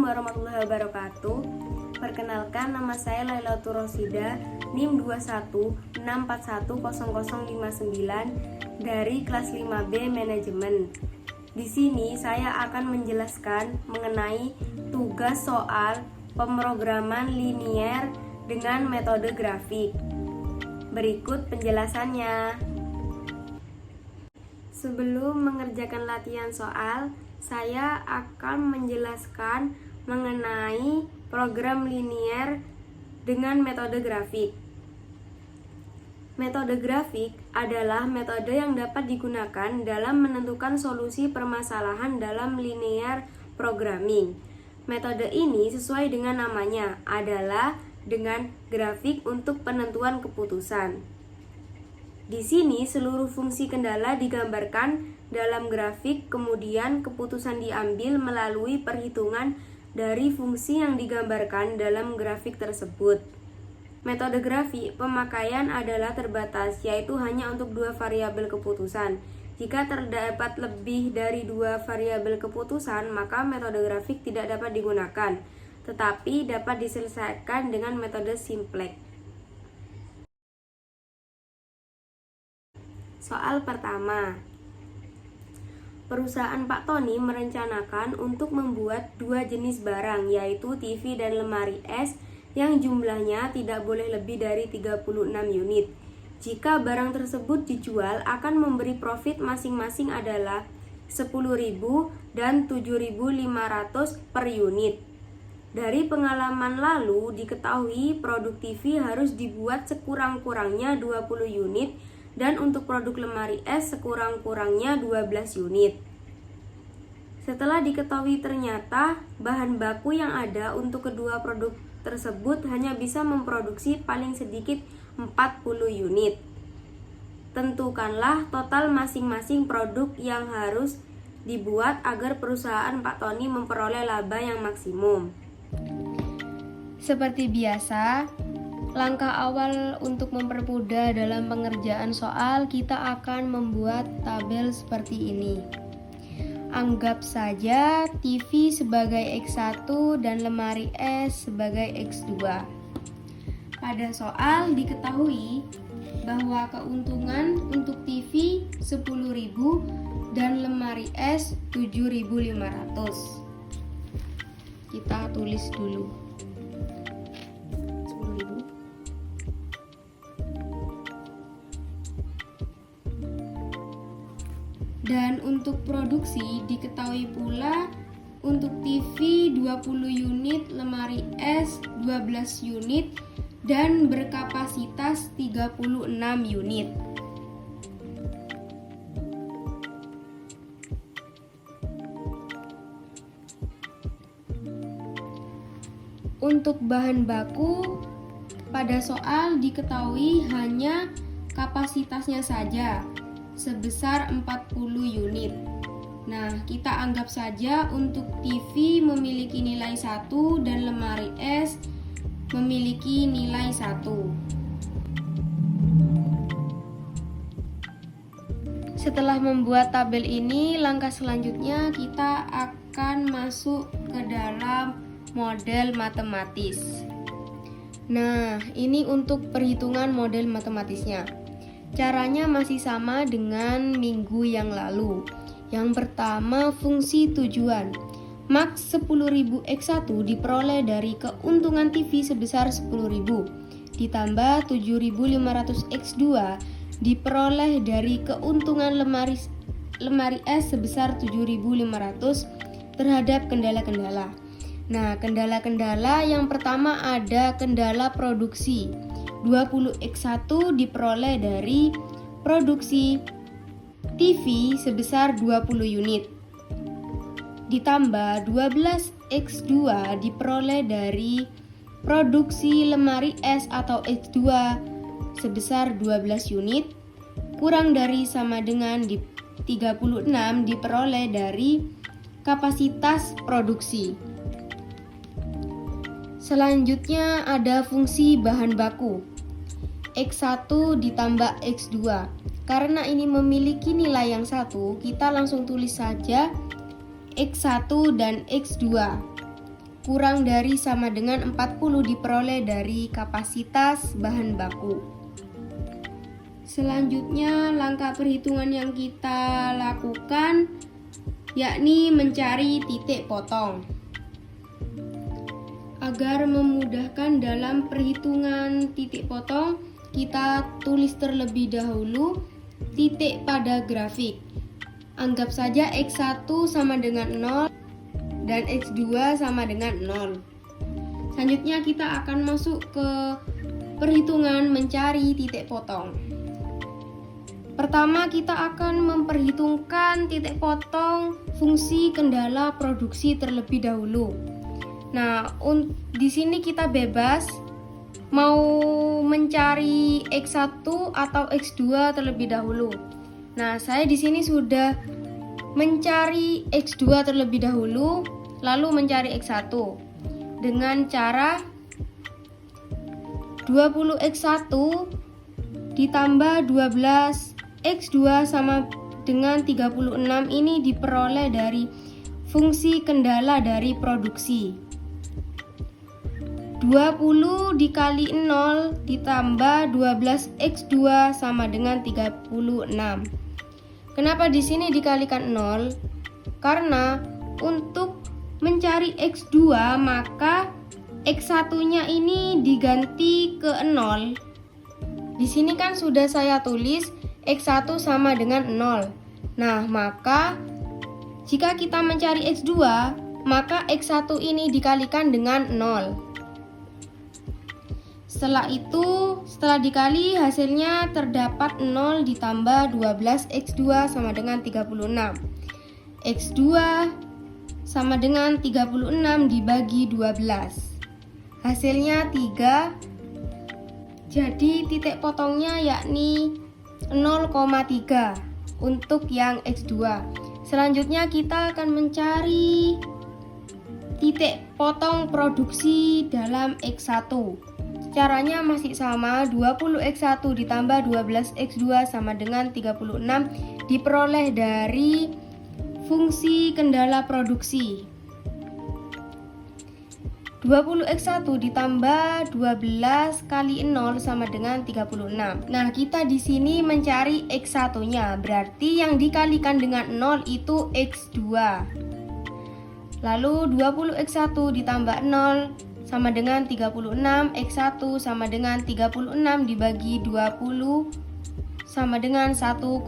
warahmatullahi wabarakatuh. Perkenalkan, nama saya Lailatul Rosida, NIM 2164100059 dari kelas 5B Manajemen. Di sini saya akan menjelaskan mengenai tugas soal pemrograman linier dengan metode grafik. Berikut penjelasannya. Sebelum mengerjakan latihan soal, saya akan menjelaskan mengenai program linier dengan metode grafik. Metode grafik adalah metode yang dapat digunakan dalam menentukan solusi permasalahan dalam linear programming. Metode ini sesuai dengan namanya, adalah dengan grafik untuk penentuan keputusan. Di sini seluruh fungsi kendala digambarkan dalam grafik, kemudian keputusan diambil melalui perhitungan dari fungsi yang digambarkan dalam grafik tersebut. Metode grafik pemakaian adalah terbatas, yaitu hanya untuk 2 variabel keputusan. Jika terdapat lebih dari 2 variabel keputusan, maka metode grafik tidak dapat digunakan, tetapi dapat diselesaikan dengan metode simplex. Soal pertama. Perusahaan Pak Tony merencanakan untuk membuat 2 jenis barang, yaitu TV dan lemari es yang jumlahnya tidak boleh lebih dari 36 unit. Jika barang tersebut dijual, akan memberi profit masing-masing adalah 10.000 dan 7.500 per unit. Dari pengalaman lalu diketahui produk TV harus dibuat sekurang-kurangnya 20 unit dan untuk produk lemari es sekurang-kurangnya 12 unit. Setelah diketahui ternyata bahan baku yang ada untuk kedua produk tersebut hanya bisa memproduksi paling sedikit 40 unit. Tentukanlah total masing-masing produk yang harus dibuat agar perusahaan Pak Tony memperoleh laba yang maksimum. Seperti biasa, langkah awal untuk mempermudah dalam pengerjaan soal, kita akan membuat tabel seperti ini. Anggap saja TV sebagai X1 dan lemari es sebagai X2. Pada soal diketahui bahwa keuntungan untuk TV 10.000 dan lemari es 7.500. Kita tulis dulu. Dan untuk produksi diketahui pula untuk TV 20 unit, lemari es 12 unit, dan berkapasitas 36 unit. Untuk bahan baku pada soal diketahui hanya kapasitasnya saja sebesar 40 unit. Nah, kita anggap saja untuk TV memiliki nilai 1 dan lemari es memiliki nilai 1. Setelah membuat tabel ini, langkah selanjutnya kita akan masuk ke dalam model matematis. Nah, ini untuk perhitungan model matematisnya. Caranya masih sama dengan minggu yang lalu. Yang pertama, fungsi tujuan. Maks 10.000 X1 diperoleh dari keuntungan TV sebesar 10.000 ditambah 7.500 X2 diperoleh dari keuntungan lemari es sebesar 7.500 terhadap kendala-kendala. Nah, kendala-kendala yang pertama ada kendala produksi. 20 X1 diperoleh dari produksi TV sebesar 20 unit ditambah 12 X2 diperoleh dari produksi lemari es atau X2 sebesar 12 unit kurang dari sama dengan 36 diperoleh dari kapasitas produksi. Selanjutnya ada fungsi bahan baku. X1 ditambah X2. Karena ini memiliki nilai yang sama, kita langsung tulis saja X1 dan X2 kurang dari sama dengan 40 diperoleh dari kapasitas bahan baku. Selanjutnya, langkah perhitungan yang kita lakukan yakni mencari titik potong. Agar memudahkan dalam perhitungan titik potong, kita tulis terlebih dahulu titik pada grafik. Anggap saja X1 sama dengan 0 dan X2 sama dengan 0. Selanjutnya kita akan masuk ke perhitungan mencari titik potong. Pertama, kita akan memperhitungkan titik potong fungsi kendala produksi terlebih dahulu. Nah, di sini kita bebas mau mencari X1 atau X2 terlebih dahulu. Nah, saya di sini sudah mencari X2 terlebih dahulu, lalu mencari X1 dengan cara 20X1 ditambah 12 X2 sama dengan 36 ini diperoleh dari fungsi kendala dari produksi. 20 dikali 0 ditambah 12 X2 sama dengan 36. Kenapa di sini dikalikan 0? Karena untuk mencari X2 maka X1-nya ini diganti ke 0. Di sini kan sudah saya tulis X1 sama dengan 0. Nah, maka jika kita mencari X2, maka X1 ini dikalikan dengan 0. Setelah itu, setelah dikali hasilnya terdapat 0 ditambah 12 X2 sama dengan 36. X2 sama dengan 36 dibagi 12. Hasilnya 3. Jadi titik potongnya yakni 0,3 untuk yang X2. Selanjutnya kita akan mencari titik potong produksi dalam X1. Caranya masih sama, 20X1 ditambah 12X2 sama dengan 36 diperoleh dari fungsi kendala produksi. 20X1 ditambah 12 kali 0 sama dengan 36. Nah, kita di sini mencari X1-nya, berarti yang dikalikan dengan 0 itu X2. Lalu 20X1 ditambah 0 sama dengan 36, X1 sama dengan 36 dibagi 20 sama dengan 1,8.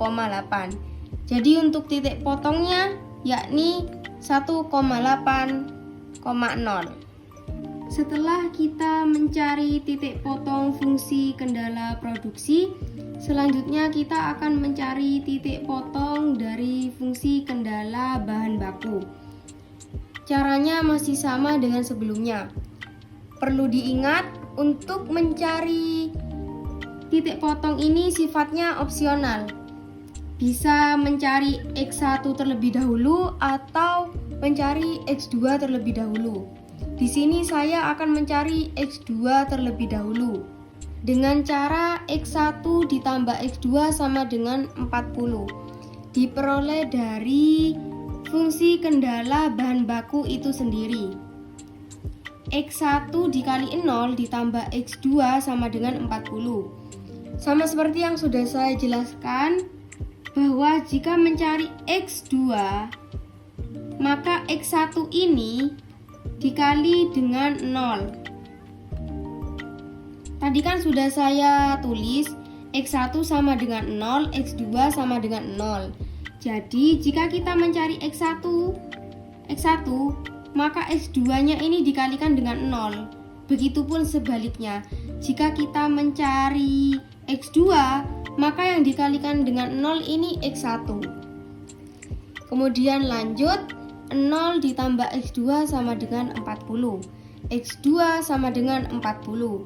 Jadi untuk titik potongnya yakni 1,8,0. Setelah kita mencari titik potong fungsi kendala produksi, selanjutnya kita akan mencari titik potong dari fungsi kendala bahan baku. Caranya masih sama dengan sebelumnya. Perlu diingat, untuk mencari titik potong ini sifatnya opsional. Bisa mencari X1 terlebih dahulu atau mencari X2 terlebih dahulu. Di sini saya akan mencari X2 terlebih dahulu dengan cara X1 ditambah X2 sama dengan 40. Diperoleh dari fungsi kendala bahan baku itu sendiri. X1 dikali 0 ditambah X2 sama dengan 40. Sama seperti yang sudah saya jelaskan, bahwa jika mencari X2 maka X1 ini dikali dengan 0. Tadi kan sudah saya tulis X1 sama dengan 0, X2 sama dengan 0. Jadi jika kita mencari X1, maka X2-nya ini dikalikan dengan 0. Begitupun sebaliknya, jika kita mencari X2, maka yang dikalikan dengan 0 ini X1. Kemudian lanjut, 0 ditambah X2 sama dengan 40. X2 sama dengan 40.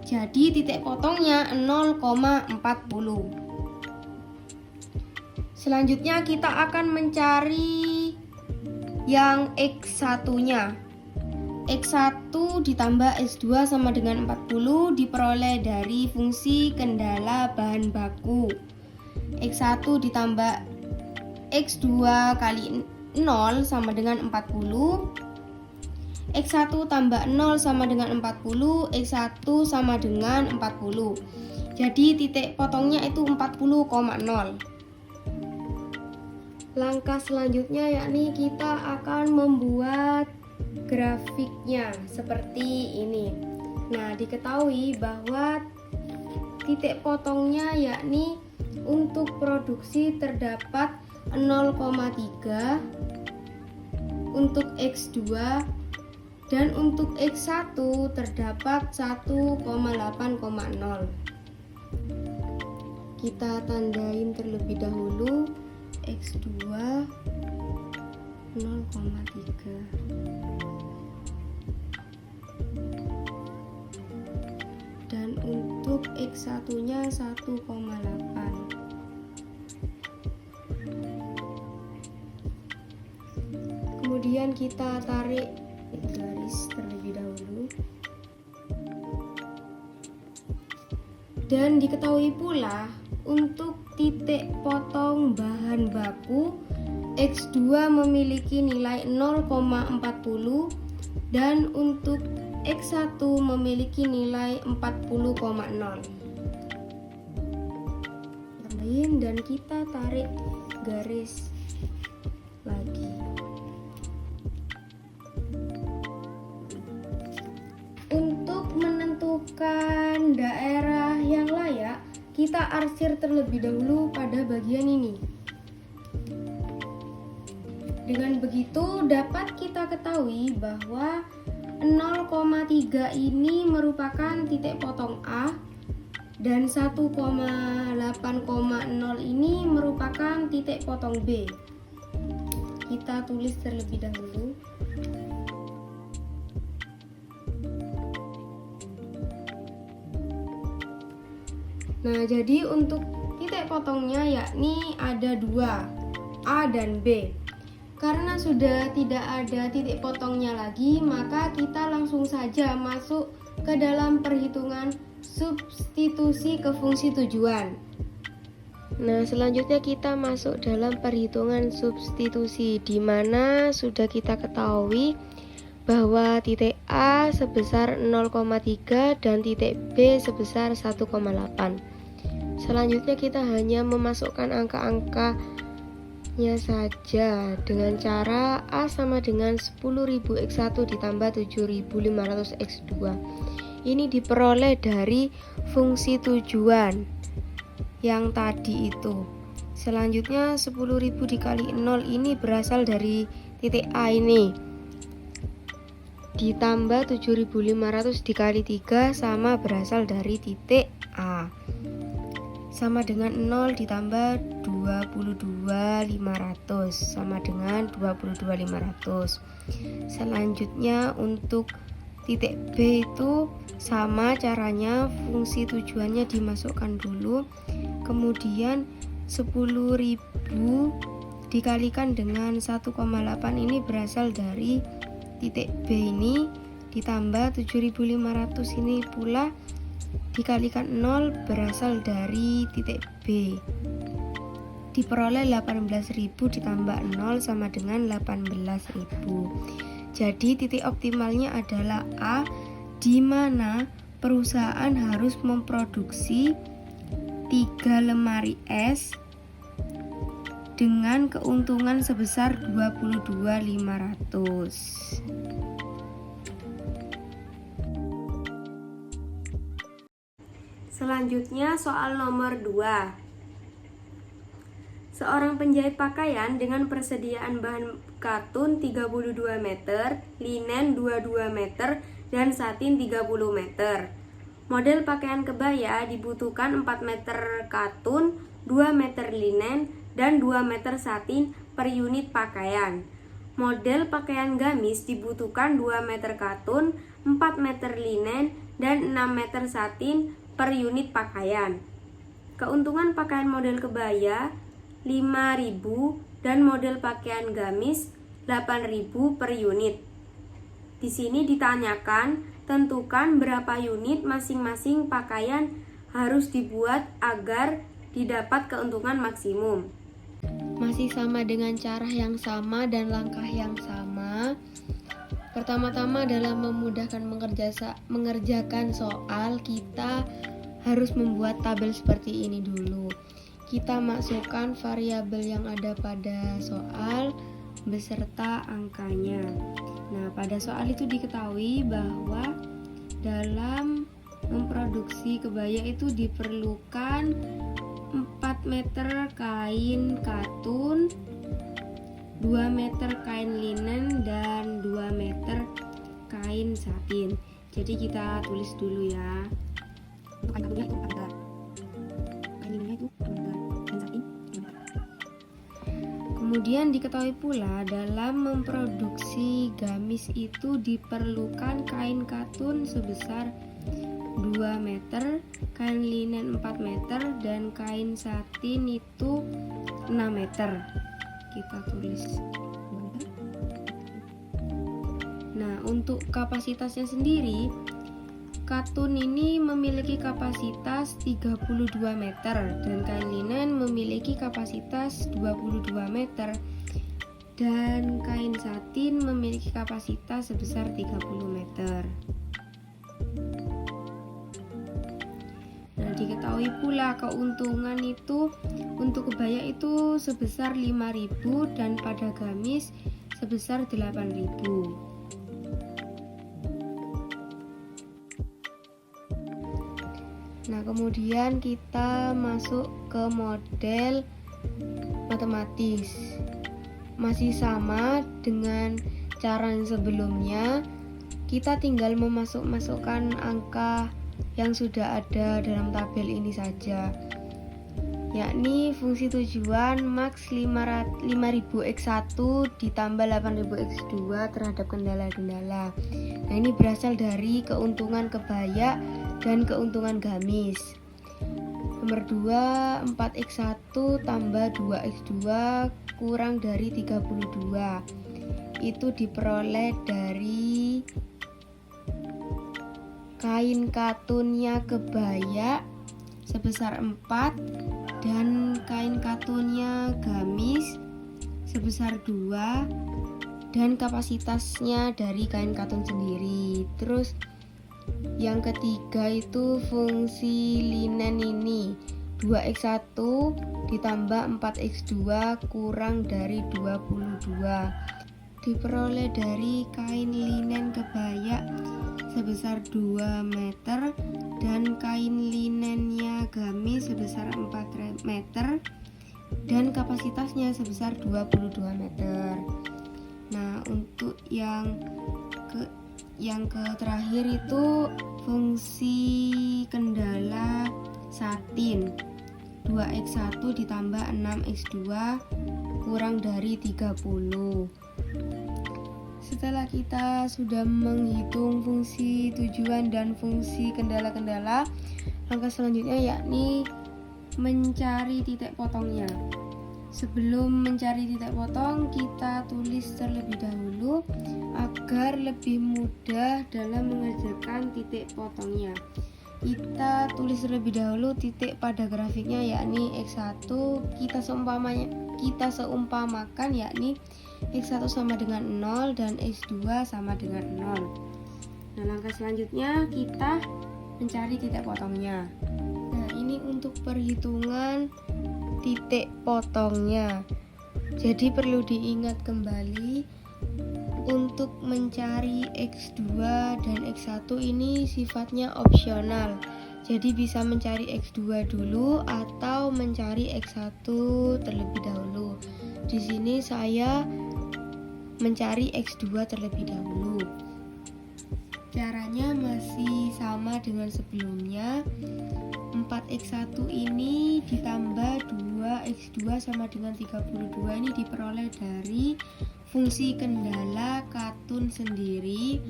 Jadi titik potongnya 0,40. Selanjutnya kita akan mencari yang X1-nya. X1 ditambah X2 sama dengan 40 diperoleh dari fungsi kendala bahan baku. X1 ditambah X2 kali 0 sama dengan 40. X1 tambah 0 sama dengan 40, X1 sama dengan 40. Jadi titik potongnya itu 40,0. Langkah selanjutnya yakni kita akan membuat grafiknya seperti ini. Nah, diketahui bahwa titik potongnya yakni untuk produksi terdapat 0,3, untuk X2, dan untuk X1 terdapat 1,8,0. Kita tandain terlebih dahulu X2 0,3. Dan untuk X1-nya 1,8. Kemudian kita tarik garis terlebih dahulu. Dan diketahui pula untuk titik potong bahan baku X2 memiliki nilai 0,40 dan untuk X1 memiliki nilai 40,0. Tambahin dan kita tarik garis lagi. Untuk menentukan daerah yang layak, kita arsir terlebih dahulu pada bagian ini. Dengan begitu dapat kita ketahui bahwa 0,3 ini merupakan titik potong A dan 1,8,0 ini merupakan titik potong B. Kita tulis terlebih dahulu. Nah, jadi untuk titik potongnya yakni ada dua, A dan B. Karena sudah tidak ada titik potongnya lagi, maka kita langsung saja masuk ke dalam perhitungan substitusi ke fungsi tujuan. Nah, selanjutnya kita masuk dalam perhitungan substitusi, di mana sudah kita ketahui bahwa titik A sebesar 0,3 dan titik B sebesar 1,8. Selanjutnya kita hanya memasukkan angka-angkanya saja dengan cara A sama dengan 10.000 X1 ditambah 7.500 X2. Ini diperoleh dari fungsi tujuan yang tadi itu. Selanjutnya 10.000 dikali 0 ini berasal dari titik A ini, ditambah 7.500 dikali 3 sama berasal dari titik A, sama dengan 0 ditambah 22.500 sama dengan 22.500. Selanjutnya untuk titik B itu sama caranya, fungsi tujuannya dimasukkan dulu, kemudian 10.000 dikalikan dengan 1,8 ini berasal dari titik B ini, ditambah 7.500 ini pula dikalikan 0 berasal dari titik B, diperoleh 18.000 ditambah 0 sama dengan 18.000. Jadi titik optimalnya adalah A, di mana perusahaan harus memproduksi 3 lemari es dengan keuntungan sebesar 22.500. Selanjutnya soal nomor 2. Seorang penjahit pakaian dengan persediaan bahan katun 32 meter, linen 22 meter, dan satin 30 meter. Model pakaian kebaya dibutuhkan 4 meter katun, 2 meter linen, dan 2 meter satin per unit pakaian. Model pakaian gamis dibutuhkan 2 meter katun, 4 meter linen, dan 6 meter satin per unit pakaian. Keuntungan pakaian model kebaya 5.000 dan model pakaian gamis 8.000 per unit. Di sini ditanyakan, tentukan berapa unit masing-masing pakaian harus dibuat agar didapat keuntungan maksimum. Masih sama dengan cara yang sama dan langkah yang sama. Pertama-tama dalam memudahkan mengerjakan soal, kita harus membuat tabel seperti ini dulu. Kita masukkan variabel yang ada pada soal beserta angkanya. Nah, pada soal itu diketahui bahwa dalam memproduksi kebaya itu diperlukan 4 meter kain katun, 2 meter kain linen, dan 2 meter kain satin. Jadi kita tulis dulu ya. Untuk kain katunnya itu 4 meter, kain linennya itu 2 meter, dan satin 2 meter. Kemudian diketahui pula dalam memproduksi gamis itu diperlukan kain katun sebesar 2 meter, kain linen 4 meter, dan kain satin itu 6 meter. Kita tulis 2 meter. Nah, untuk kapasitasnya sendiri, katun ini memiliki kapasitas 32 meter dan kain linen memiliki kapasitas 22 meter dan kain satin memiliki kapasitas sebesar 30 meter. Nah, diketahui pula keuntungan itu untuk kebaya itu sebesar 5.000 dan pada gamis sebesar 8.000. Nah, kemudian kita masuk ke model matematis. Masih sama dengan cara yang sebelumnya, kita tinggal memasukkan angka yang sudah ada dalam tabel ini saja, yakni fungsi tujuan max 5.000x1 ditambah 8.000x2 terhadap kendala-kendala. Nah, ini berasal dari keuntungan kebaya dan keuntungan gamis. Nomor 2, 4x1 tambah 2x2 kurang dari 32. Itu diperoleh dari kain katunnya kebaya sebesar 4 dan kain katunnya gamis sebesar 2 dan kapasitasnya dari kain katun sendiri. Terus yang ketiga itu fungsi linen ini 2x1 ditambah 4x2 kurang dari 22 diperoleh dari kain linen kebaya sebesar 2 meter dan kain linennya gamis sebesar 4 meter dan kapasitasnya sebesar 22 meter. Nah, untuk yang terakhir itu fungsi kendala satin 2x1 ditambah 6x2 kurang dari 30. Setelah kita sudah menghitung fungsi tujuan dan fungsi kendala-kendala, langkah selanjutnya yakni mencari titik potongnya. Sebelum mencari titik potong, kita tulis terlebih dahulu agar lebih mudah dalam mengerjakan titik potongnya. Kita tulis terlebih dahulu titik pada grafiknya, yakni x1 kita seumpamakan yakni x1 sama dengan 0 dan x2 sama dengan 0. Nah, langkah selanjutnya kita mencari titik potongnya. Nah, ini untuk perhitungan titik potongnya. Jadi perlu diingat kembali untuk mencari x2 dan x1 ini sifatnya opsional. Jadi bisa mencari x2 dulu atau mencari x1 terlebih dahulu. Di sini saya mencari x2 terlebih dahulu. Caranya masih sama dengan sebelumnya. 4x1 ini ditambah 2x2 sama dengan 32 ini diperoleh dari fungsi kendala katun sendiri.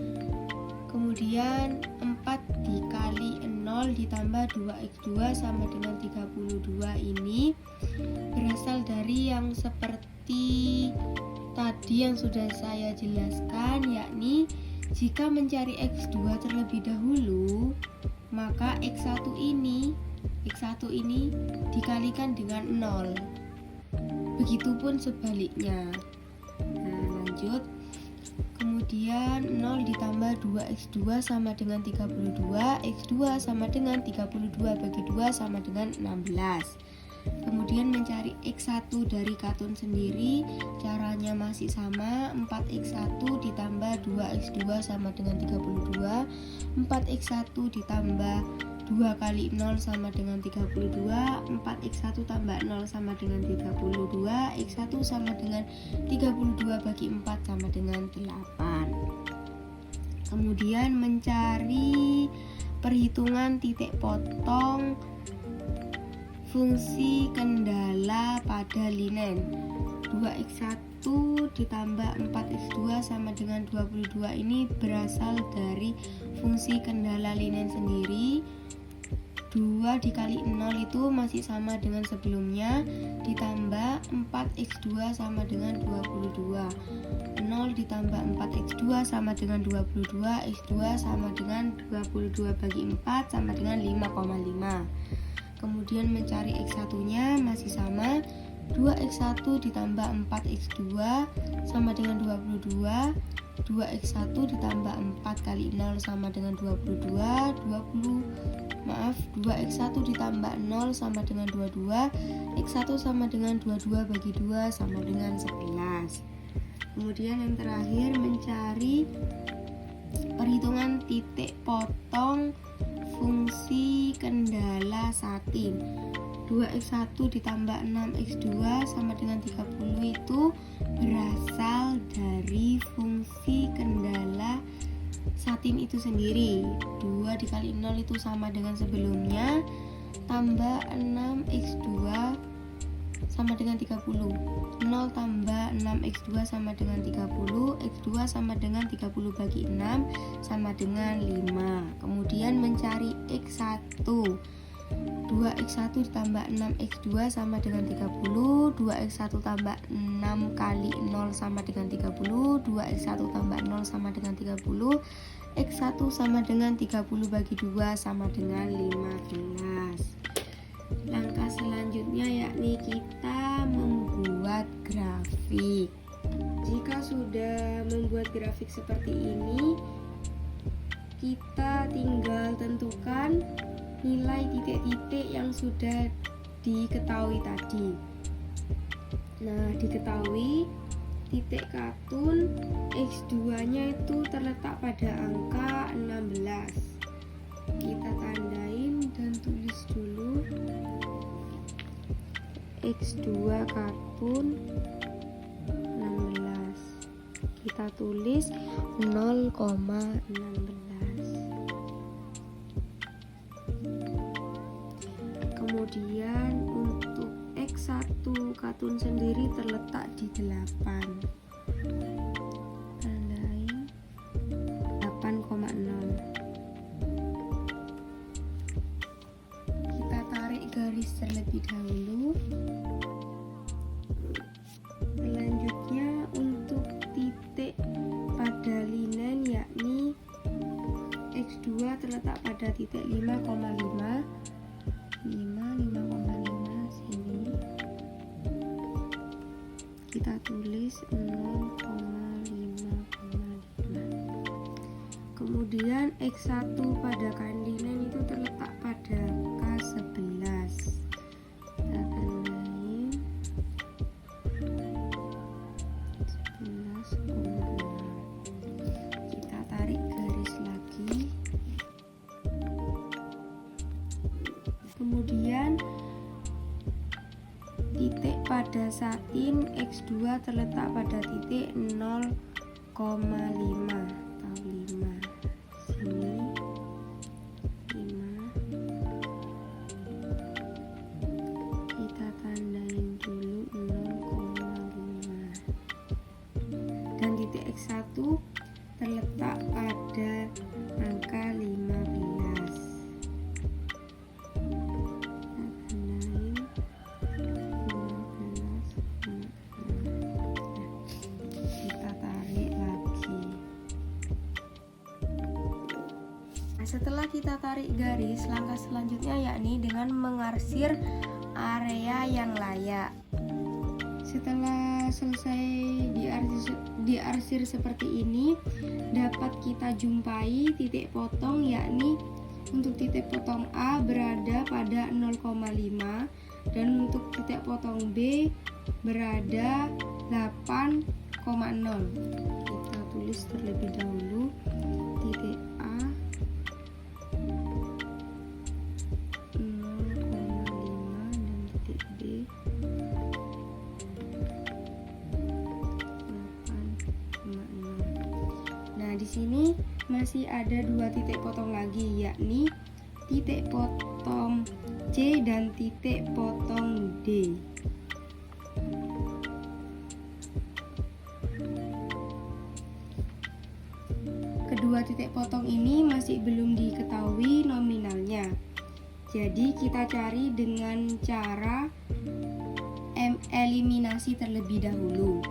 Kemudian 4 dikali 0 ditambah 2x2 sama dengan 32 ini berasal dari yang seperti tadi yang sudah saya jelaskan, yakni jika mencari x2 terlebih dahulu, maka x1 ini dikalikan dengan 0. Begitupun sebaliknya. Nah, lanjut. Kemudian 0 ditambah 2x2 sama dengan 32, x2 sama dengan 32 bagi 2 sama dengan 16. Kemudian mencari x1 dari katun sendiri, caranya masih sama, 4x1 ditambah 2x2 sama dengan 32, 4x1 ditambah 2 kali 0 sama dengan 32, 4x1 tambah 0 sama dengan 32, x1 sama dengan 32 bagi 4 sama dengan 8. Kemudian mencari perhitungan titik potong fungsi kendala pada linen. 2x1 ditambah 4x2 sama dengan 22 ini berasal dari fungsi kendala linen sendiri. 2 dikali 0 itu masih sama dengan sebelumnya, ditambah 4x2 sama dengan 22. 0 ditambah 4x2 sama dengan 22, x2 sama dengan 22 bagi 4 sama dengan 5,5. Kemudian mencari x1 nya masih sama, 2x1 ditambah 4x2 sama dengan 22, 2x1 ditambah 4 kali 0 sama dengan 22, 2x1 ditambah 0 sama dengan 22, x1 sama dengan 22 bagi 2 sama dengan 11. Kemudian yang terakhir mencari perhitungan titik potong fungsi kendala satin. 2x1 ditambah 6x2 sama dengan 30 itu berasal dari fungsi kendala satin itu sendiri. 2 dikali 0 itu sama dengan sebelumnya, tambah 6x2 sama dengan 30. 0 tambah 6x2 sama dengan 30, x2 sama dengan 30 bagi 6 sama dengan 5. Kemudian mencari x1. 2x1 ditambah 6x2 sama dengan 30, 2x1 tambah 6 kali 0 sama dengan 30, 2x1 tambah 0 sama dengan 30, x1 sama dengan 30 bagi 2 sama dengan 15. Langkah selanjutnya yakni kita membuat grafik. Jika sudah membuat grafik seperti ini, kita tinggal tentukan nilai titik-titik yang sudah diketahui tadi. Nah, diketahui titik katun x2 nya itu terletak pada angka 16. Kita tandain dan tulis dulu x2 katun 16. Kita tulis 0,16. Kemudian untuk x1 katun sendiri terletak di 8. Tandain 8,6. Kita tarik garis terlebih dahulu. Selanjutnya untuk titik pada linen yakni x2 terletak pada titik 5,5 sini. Kita tulis 0,5,5. Kemudian x1 pada kain linen itu terletak pada K11. Kita tandain 11,6. Kita tarik garis lagi. Kemudian titik pada satin x2 terletak pada titik 0,5 atau 5. Sini 5. Kita tandain dulu 0,5. Dan titik x1 terletak pada angka 15. Setelah kita tarik garis, langkah selanjutnya yakni dengan mengarsir area yang layak. Setelah selesai diarsir seperti ini dapat kita jumpai titik potong, yakni untuk titik potong A berada pada 0,5 dan untuk titik potong B berada 8,0. Kita tulis terlebih dahulu titik A 0,5 dan titik B 8,0. Nah, di sini masih ada dua titik potong lagi, yakni titik potong C dan titik potong D. Kedua titik potong ini masih belum diketahui nominalnya. Jadi kita cari dengan cara eliminasi terlebih dahulu.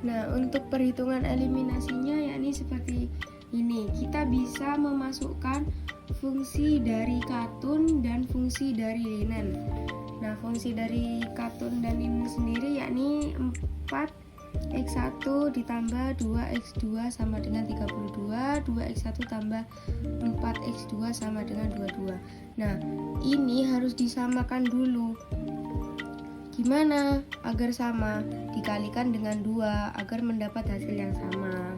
Nah, untuk perhitungan eliminasinya yakni seperti ini. Kita bisa memasukkan fungsi dari katun dan fungsi dari linen. Nah, fungsi dari katun dan linen sendiri yakni 4x1 ditambah 2x2 sama dengan 32, 2x1 tambah 4x2 sama dengan 22. Nah, ini harus disamakan dulu. Gimana agar sama? Dikalikan dengan 2 agar mendapat hasil yang sama.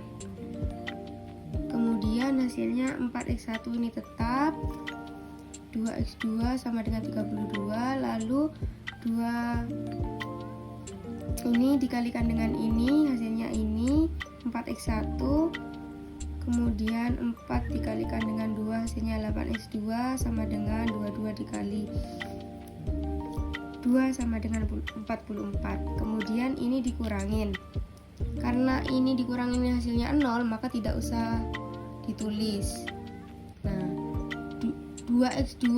Kemudian hasilnya 4x1 ini tetap, 2x2 sama dengan 32, lalu 2 ini dikalikan dengan ini, hasilnya ini 4x1, kemudian 4 dikalikan dengan 2, hasilnya 8x2 sama dengan 22 dikali 2 sama dengan 44. Kemudian ini dikurangin. Karena ini dikurangin hasilnya 0, maka tidak usah ditulis. Nah, 2x2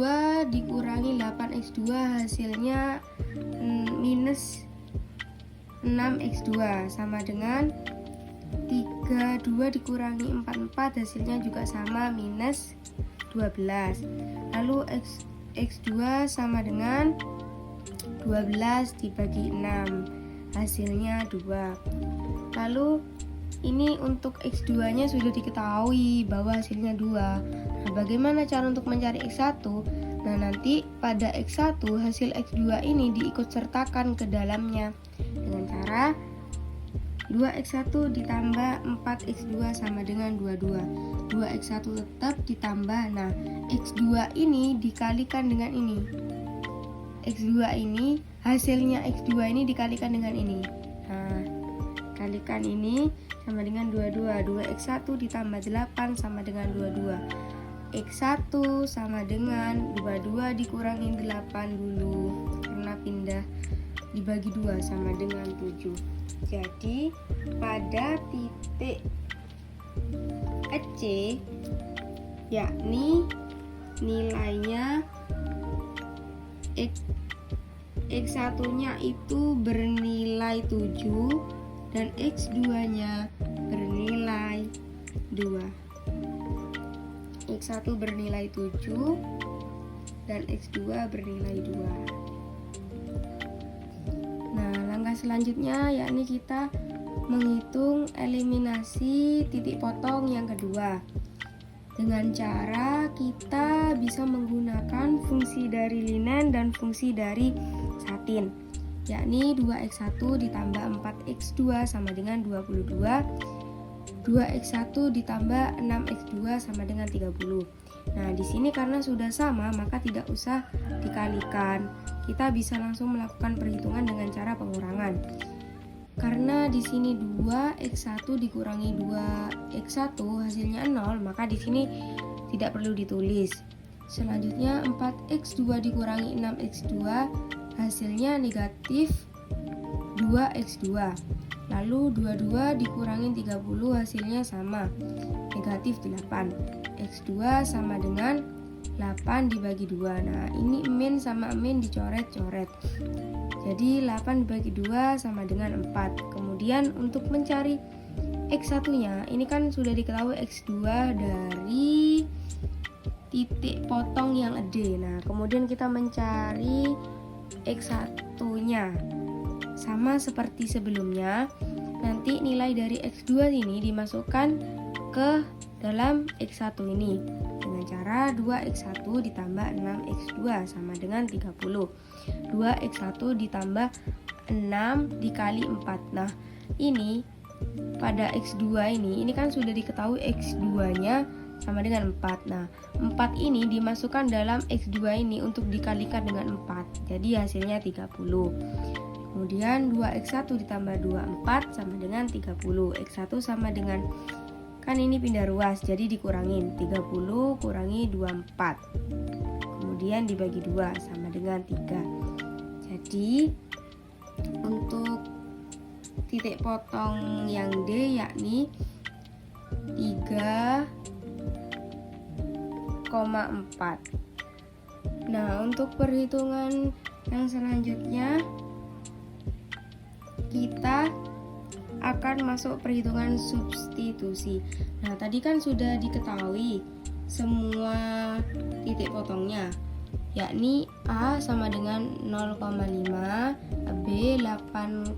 dikurangi 8x2 hasilnya minus 6x2 sama dengan 32 dikurangi 44 hasilnya juga sama minus 12. Lalu x2 sama dengan 12 dibagi 6 hasilnya 2. Lalu ini untuk x2 nya sudah diketahui bahwa hasilnya 2. Nah, bagaimana cara untuk mencari x1? Nah, nanti pada x1 hasil x2 ini diikut sertakan ke dalamnya dengan cara 2x1 ditambah 4x2 sama dengan 22. 2x1 tetap ditambah. Nah, x2 ini dikalikan dengan ini. X2 ini, hasilnya X2 ini dikalikan dengan ini. Nah, kalikan ini sama dengan 22. 2x1 ditambah 8 sama dengan 22. X1 sama dengan 22 dikurangi 8 dulu karena pindah dibagi 2 sama dengan 7. Jadi pada titik C yakni nilainya X1 nya itu bernilai 7 dan X2 nya bernilai 2. X1 bernilai 7 dan X2 bernilai 2. Nah, langkah selanjutnya yakni kita menghitung eliminasi titik potong yang kedua. Dengan cara kita bisa menggunakan fungsi dari linen dan fungsi dari satin, yakni 2x1 ditambah 4x2 sama dengan 22, 2x1 ditambah 6x2 sama dengan 30. Nah, di sini karena sudah sama maka tidak usah dikalikan. Kita bisa langsung melakukan perhitungan dengan cara pengurangan. Karena di sini 2x1 dikurangi 2x1 hasilnya 0, maka di sini tidak perlu ditulis. Selanjutnya 4x2 dikurangi 6x2 hasilnya negatif 2x2. Lalu 22 dikurangi 30 hasilnya sama, negatif 8. X2 sama dengan 8 dibagi 2. Nah, ini min sama min dicoret-coret. Jadi 8 dibagi 2 sama dengan 4. Kemudian untuk mencari X1 nya, ini kan sudah diketahui X2 dari titik potong yang D. Nah, kemudian kita mencari X1 nya. Sama seperti sebelumnya, nanti nilai dari X2 ini dimasukkan ke dalam X1 ini dengan cara 2X1 ditambah 6X2 sama dengan 30. 2X1 ditambah 6 dikali 4. Nah, ini pada X2 ini kan sudah diketahui X2-nya sama dengan 4. Nah, 4 ini dimasukkan dalam X2 ini untuk dikalikan dengan 4. Jadi hasilnya 30. Kemudian 2X1 ditambah 24 sama dengan 30. X1 sama dengan, kan ini pindah ruas, jadi dikurangin 30 kurangi 24. Kemudian dibagi 2 sama dengan 3. Jadi untuk titik potong yang D yakni 3,4. Nah, untuk perhitungan yang selanjutnya kita akan masuk perhitungan substitusi. Nah, tadi kan sudah diketahui semua titik potongnya, yakni A sama dengan 0,5, B 8,0,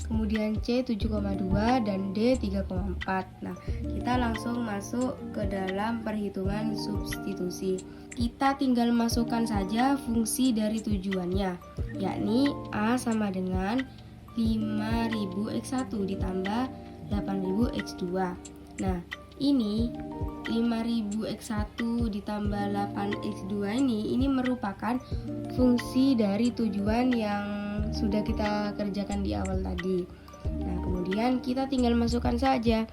kemudian C 7,2 dan D 3,4. Nah, kita langsung masuk ke dalam perhitungan substitusi. Kita tinggal masukkan saja fungsi dari tujuannya, yakni A sama dengan 5000X1 ditambah 8000X2. Nah, ini 5000X1 ditambah 8X2 ini merupakan fungsi dari tujuan yang sudah kita kerjakan di awal tadi. Nah, kemudian kita tinggal masukkan saja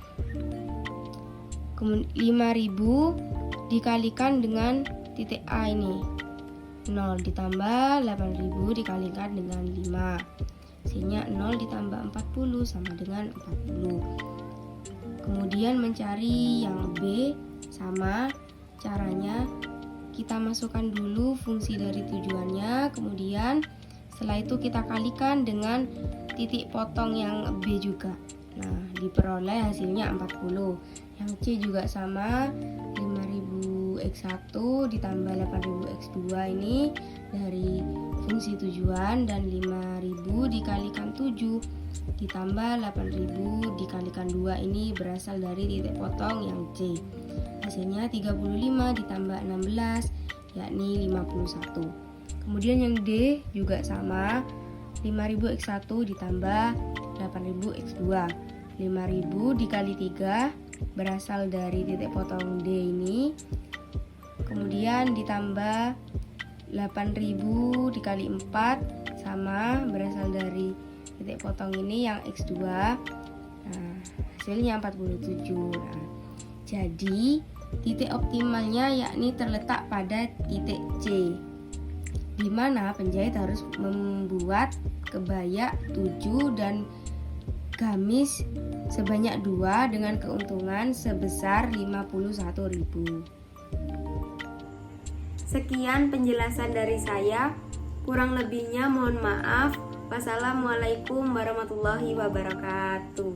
5000 dikalikan dengan titik A ini 0 ditambah 8000 dikalikan dengan 5, hasilnya 0 ditambah 40 sama dengan 40. Kemudian mencari yang B, sama caranya kita masukkan dulu fungsi dari tujuannya, kemudian setelah itu kita kalikan dengan titik potong yang B juga. Nah, diperoleh hasilnya 40. Yang C juga sama, 5000X1 ditambah 8000X2 ini dari fungsi tujuan, dan 5000 dikalikan 7 ditambah 8000 dikalikan 2 ini berasal dari titik potong yang C. Hasilnya 35 ditambah 16 yakni 51. Kemudian yang D juga sama, 5000X1 ditambah 8000X2. 5000 dikali 3 berasal dari titik potong D ini. Kemudian ditambah 8000 dikali 4 sama berasal dari titik potong ini yang X2. Nah, hasilnya 47. Nah, jadi titik optimalnya yakni terletak pada titik C, di mana penjahit harus membuat kebaya 7 dan gamis sebanyak 2 dengan keuntungan sebesar 51.000. Sekian penjelasan dari saya. Kurang lebihnya mohon maaf. Wassalamualaikum warahmatullahi wabarakatuh.